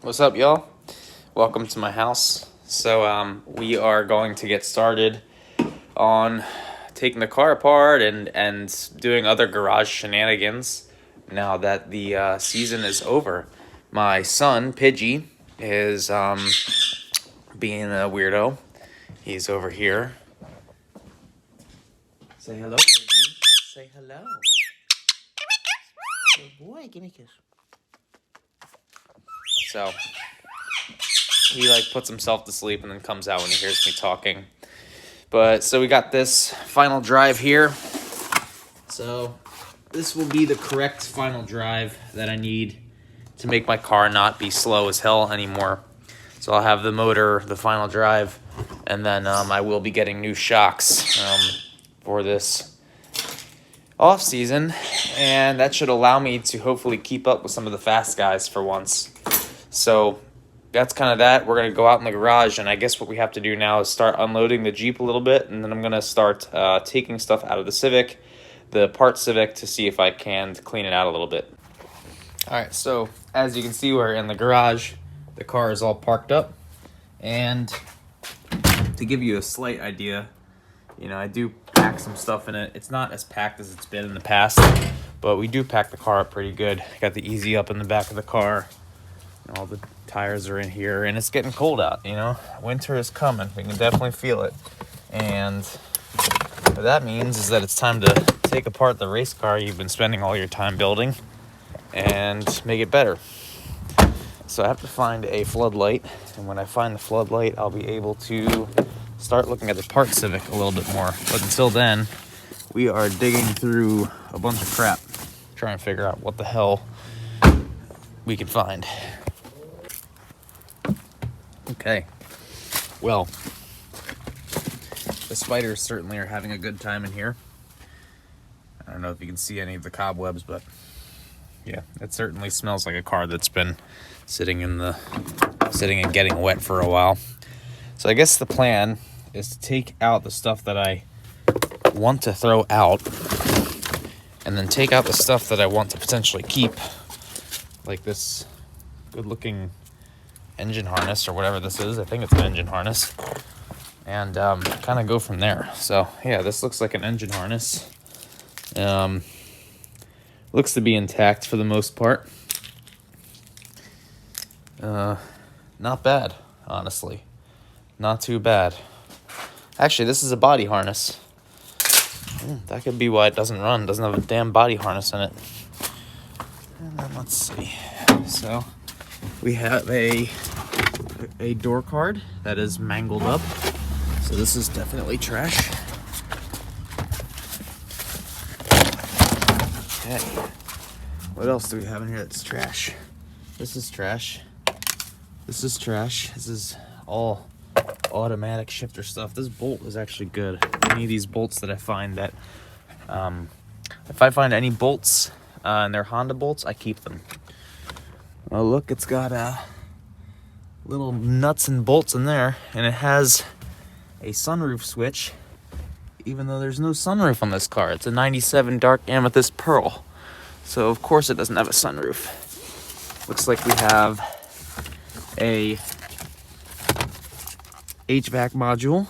What's up, y'all? Welcome to my house. So, we are going to get started on taking the car apart and doing other garage shenanigans now that the season is over. My son, Pidgey, is being a weirdo. He's over here. Say hello, Pidgey. Say hello. Good boy, give me a kiss. So, he puts himself to sleep and then comes out when he hears me talking. But so we got this final drive here. So this will be the correct final drive that I need to make my car not be slow as hell anymore. So I'll have the motor, the final drive, and then I will be getting new shocks for this off season, and that should allow me to hopefully keep up with some of the fast guys for once. So that's kind of that. We're going to go out in the garage, and I guess what we have to do now is start unloading the Jeep a little bit, and then I'm going to start taking stuff out of the Civic, the part Civic, to see if I can clean it out a little bit. All right, so as you can see, we're in the garage. The car is all parked up, and to give you a slight idea, I do pack some stuff in it. It's not as packed as it's been in the past, but we do pack the car up pretty good. Got the Easy Up in the back of the car. All the tires are in here, and it's getting cold out, Winter is coming. We can definitely feel it. And what that means is that it's time to take apart the race car you've been spending all your time building and make it better. So I have to find a floodlight, and when I find the floodlight, I'll be able to start looking at the part Civic a little bit more. But until then, we are digging through a bunch of crap, trying to figure out what the hell we can find. Okay, well, the spiders certainly are having a good time in here. I don't know if you can see any of the cobwebs, but yeah, it certainly smells like a car that's been sitting and getting wet for a while. So I guess the plan is to take out the stuff that I want to throw out, and then take out the stuff that I want to potentially keep, like this good-looking engine harness or whatever this is. I think it's an engine harness, and kind of go from there. So yeah, this looks like an engine harness. Looks to be intact for the most part. Not bad, honestly. Not too bad. Actually, this is a body harness. That could be why it doesn't run. It doesn't have a damn body harness in it. And then let's see. So we have a door card that is mangled up. So this is definitely trash. Okay. What else do we have in here that's trash? This is trash. This is trash. This is all automatic shifter stuff. This bolt is actually good. Any of these bolts that I find that, if I find any bolts and they're Honda bolts, I keep them. Oh, look, it's got little nuts and bolts in there, and it has a sunroof switch, even though there's no sunroof on this car. It's a 97 dark amethyst pearl, so of course it doesn't have a sunroof. Looks like we have a HVAC module.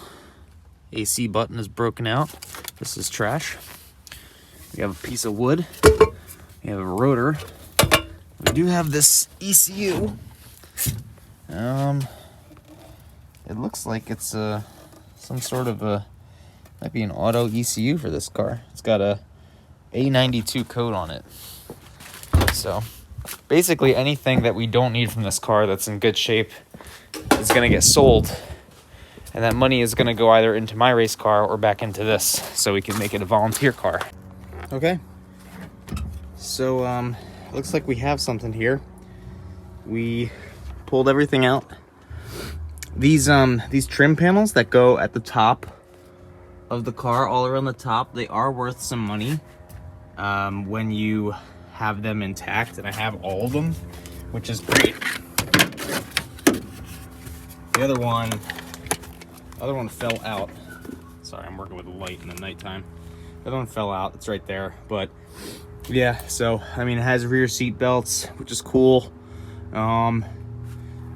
AC button is broken out. This is trash. We have a piece of wood. We have a rotor. We do have this ECU. It looks like it's some sort of might be an auto ECU for this car. It's got a A92 code on it. So basically anything that we don't need from this car that's in good shape is going to get sold. And that money is going to go either into my race car or back into this, so we can make it a volunteer car. Okay. So, looks like we have something here. We pulled everything out. These trim panels that go at the top of the car, all around the top, they are worth some money when you have them intact, and I have all of them, which is great. The other one fell out. Sorry, I'm working with a light in the nighttime. The other one fell out. It's right there. But yeah, so I mean, it has rear seat belts, which is cool.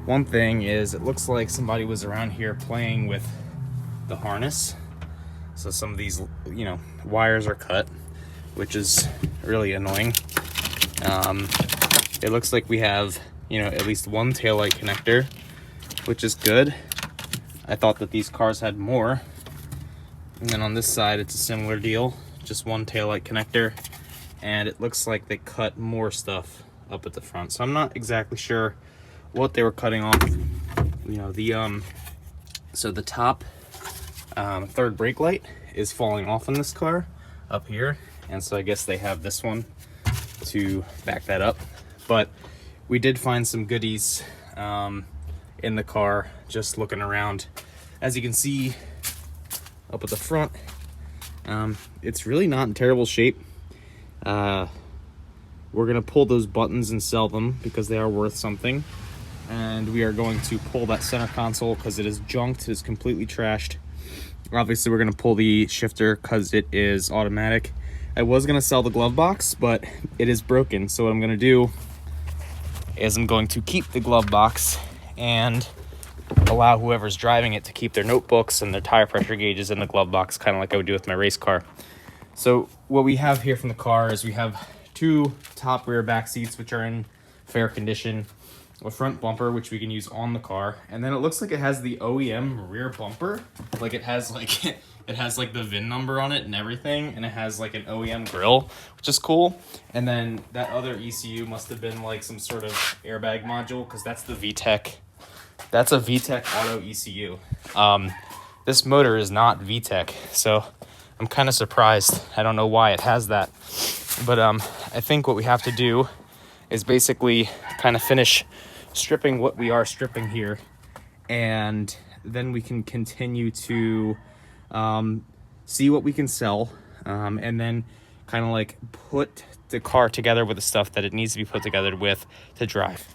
one thing is it looks like somebody was around here playing with the harness. So some of these, you know, wires are cut, which is really annoying. It looks like we have, you know, at least one taillight connector, which is good. I thought that these cars had more. And then on this side, it's a similar deal, just one taillight connector. And it looks like they cut more stuff up at the front. So I'm not exactly sure what they were cutting off. You know, so the top third brake light is falling off in this car up here. And so I guess they have this one to back that up. But we did find some goodies in the car, just looking around. As you can see up at the front, it's really not in terrible shape. We're gonna pull those buttons and sell them because they are worth something. And we are going to pull that center console because it is junked, it's completely trashed. Obviously we're gonna pull the shifter because it is automatic. I was gonna sell the glove box, but it is broken. So what I'm gonna do is I'm going to keep the glove box and allow whoever's driving it to keep their notebooks and their tire pressure gauges in the glove box, kind of like I would do with my race car. So what we have here from the car is we have two top rear back seats, which are in fair condition, a front bumper, which we can use on the car, and then it looks like it has the OEM rear bumper. Like it has like the VIN number on it and everything, and it has like an OEM grill, which is cool. And then that other ECU must have been like some sort of airbag module, because that's the VTEC. That's a VTEC auto ECU. This motor is not VTEC, so I'm kind of surprised. I don't know why it has that, but I think what we have to do is basically kind of finish stripping what we are stripping here, and then we can continue to see what we can sell, and then kind of like put the car together with the stuff that it needs to be put together with to drive.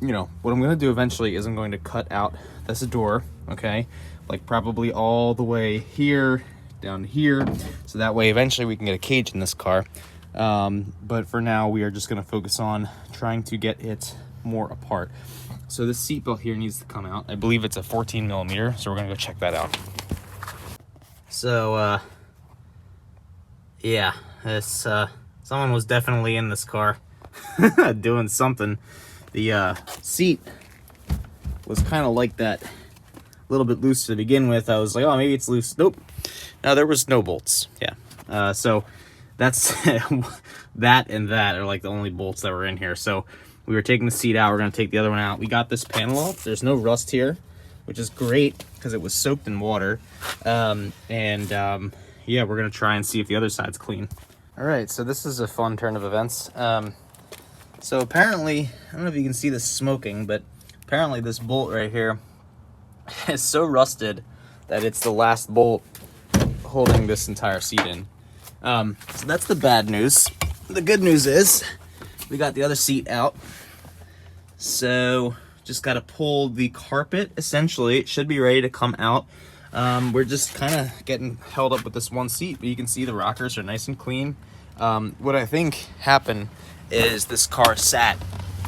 You know, what I'm going to do eventually is I'm going to cut out this door, okay, like probably all the way here, down here, so that way eventually we can get a cage in this car. But for now, we are just going to focus on trying to get it more apart. So this seatbelt here needs to come out. I believe it's a 14 millimeter, so we're going to go check that out. So, yeah, this, someone was definitely in this car doing something. The seat was kind of like that, a little bit loose to begin with. I was like, oh, maybe it's loose. Nope. No, there was no bolts. Yeah. So that's that and that are like the only bolts that were in here. So we were taking the seat out. We're going to take the other one out. We got this panel off. There's no rust here, which is great because it was soaked in water. Yeah, we're going to try and see if the other side's clean. All right, so this is a fun turn of events. So apparently, I don't know if you can see this smoking, but apparently this bolt right here is so rusted that it's the last bolt holding this entire seat in. So that's the bad news. The good news is we got the other seat out. So just got to pull the carpet, essentially. It should be ready to come out. We're just kind of getting held up with this one seat, but you can see the rockers are nice and clean. What I think happened is this car sat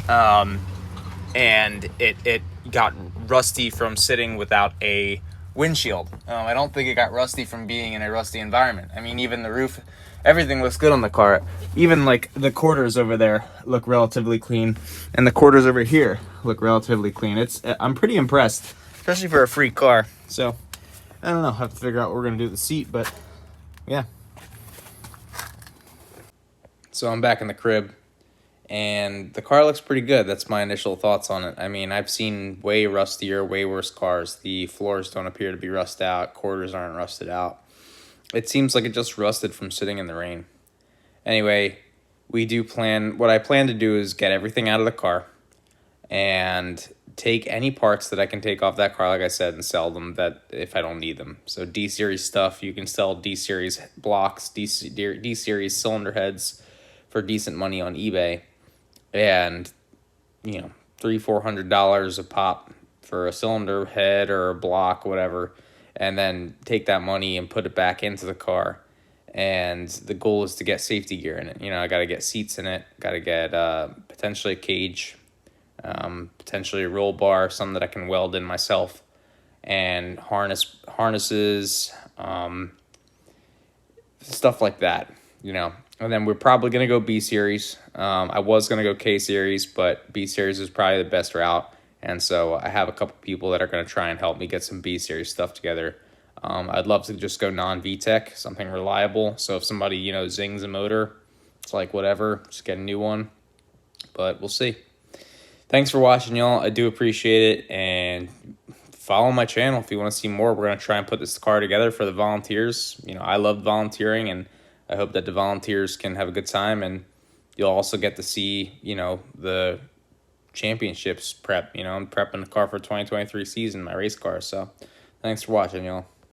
and it got rusty from sitting without a windshield. I don't think it got rusty from being in a rusty environment. I mean, even the roof, everything looks good on the car. Even like the quarters over there look relatively clean, and the quarters over here look relatively clean. I'm pretty impressed, especially for a free car. So I don't know, have to figure out what we're gonna do with the seat, but yeah. So I'm back in the crib, and the car looks pretty good. That's my initial thoughts on it. I mean, I've seen way rustier, way worse cars. The floors don't appear to be rusted out. Quarters aren't rusted out. It seems like it just rusted from sitting in the rain. Anyway, what I plan to do is get everything out of the car and take any parts that I can take off that car, like I said, and sell them that if I don't need them. So D-Series stuff, you can sell D-Series blocks, D-Series cylinder heads for decent money on eBay. And, you know, $300-400 a pop for a cylinder head or a block, whatever, and then take that money and put it back into the car. And the goal is to get safety gear in it. You know, I got to get seats in it, got to get potentially a cage, potentially a roll bar, some that I can weld in myself, and harnesses, stuff like that, you know. And then we're probably going to go B series. I was going to go K series, but B series is probably the best route. And so I have a couple people that are going to try and help me get some B series stuff together. I'd love to just go non-VTEC, something reliable. So if somebody, you know, zings a motor, it's like whatever, just get a new one. But we'll see. Thanks for watching, y'all. I do appreciate it. And follow my channel if you want to see more. We're going to try and put this car together for the volunteers. You know, I love volunteering, and I hope that the volunteers can have a good time. And you'll also get to see, you know, the championships prep. You know, I'm prepping the car for 2023 season, my race car. So thanks for watching, y'all.